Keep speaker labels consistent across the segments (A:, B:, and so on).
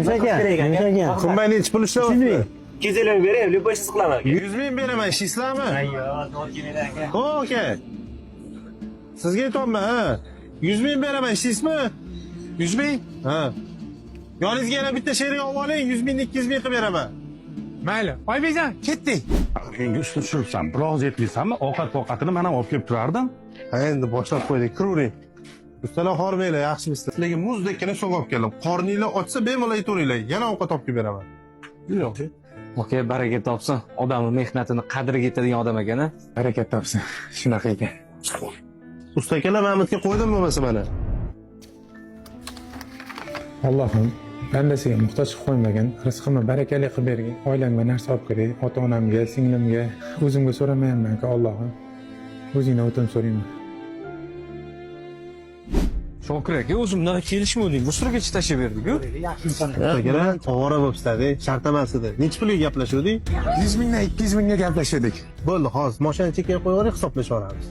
A: yumshagan.
B: Kumbay nechi pul ishlayapti?
C: 200 ming beraymi, любойsiz qilaman aka.
B: 100 ming beraman, ishlaysizlarmi?
C: Ayyo, to'g'ri aka.
B: Ho, aka. Sizga aytyapman, ha. 100 ming beraman, ishlaysizmi? 100 ming? Ha. Yoningizga yana bitta sherik olib oling, 100 ming 200 ming qilib beraman.
D: Mayli, Oybekjon, ketdik.
E: Menga ustun tushiribsan, biroz aytmaysanmi? Ovqat-poqatini mana olib kelib turardim.
B: Ha, endi boshlab qo'ydik, kiravering. Ustalar hormanglar, yaxshimisizlar? Sizlarga muzdekkina so'g' olib keldim. Qorninglar ochsa, bemalol yetaveringlar. Yana ovqat olib kelib beraman. Yo'q.
C: Aka, baraka topsin. Odamning mehnatini qadriga yetadigan odam ekan-a.
D: Baraka topsin. Shunaqa ekan.
B: Usta akalar Mahmudga qo'ydim bo'lmasa mana.
D: Allohim bandasiga muhtoj qilib qo'ymagan, rizqimni barakali qilib bergin. Oilamga narsa olib kiray, ota-onamga, singlimga, o'zimga so'ramayapman-ku, Allohim. O'zingdan o'tin so'rayman.
C: Shokir aka, o'zimdan kelishmovdik. Bu suraga tashlab berdik-ku.
B: Akalar ovora bo'libsizlar, shart emas edi. Necha pulga gaplashuvdik?
D: 100 mingdan 200 mingga gaplashdik.
B: Bo'ldi, hozir mashina chekka qo'yib yuboring, hisoblashib olamiz.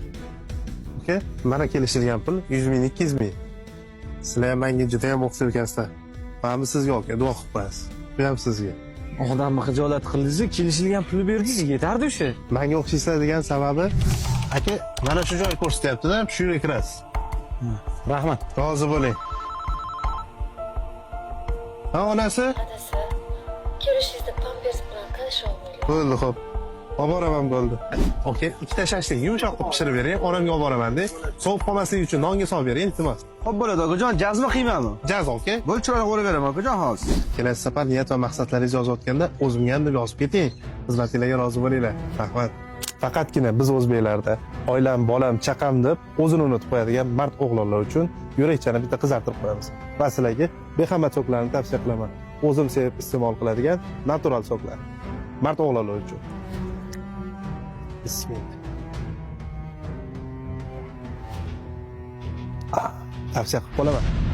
B: Aka, mana kelishilgan pul 100 ming 200 ming. Sizlar ham menga juda ham o'xshab ekansizlar. Mana sizga aka, duo qilib qo'yasiz. Bu ham sizga.
C: Odamni xijolat qildingiz, kelishilgan pulni berdingiz, yetardi o'sha.
B: Menga o'xshaysizlar degan sababi, aka, mana shu joy ko'rsatyapti-da, shu yerga kirasiz.
C: Rahmat.
B: Rozi bo'ling. Ha, onasi?
F: Adasi, kelishingizda pampers bilan qilish olmaydi.
B: Bo'ldi, xo'p. Olib boraman bo'ldi. Aka, ikkita shashlik yumshoq qilib pishirib bering, onamga olib boraman-da. Sovib qolmasligi uchun nonga solib bering, iltimos.
A: Xo'p bo'ladi akajon, jazmi qiymami?
B: Jaz, aka.
A: Bo'l chiroyli qo'yib beraman akajon hozir.
B: Kelasi safar niyat va maqsadlaringizni yozayotganda o'zimga ham deb yozib keting. Xizmatingizga rozi bo'linglar. Rahmat. Faqatgina biz o'zbeklarda oilam, bolam, chaqam deb o'zini unutib qo'yadigan mard o'g'lonlar uchun yurakchani bitta qizartirib qo'yamiz. Va sizlarga Behamat soklarni tavsiya qilaman. O'zim sevib iste'mol qiladigan natural soklar. Mard o'g'lonlar uchun. Bismillah. Tavsiya qilib qolaman.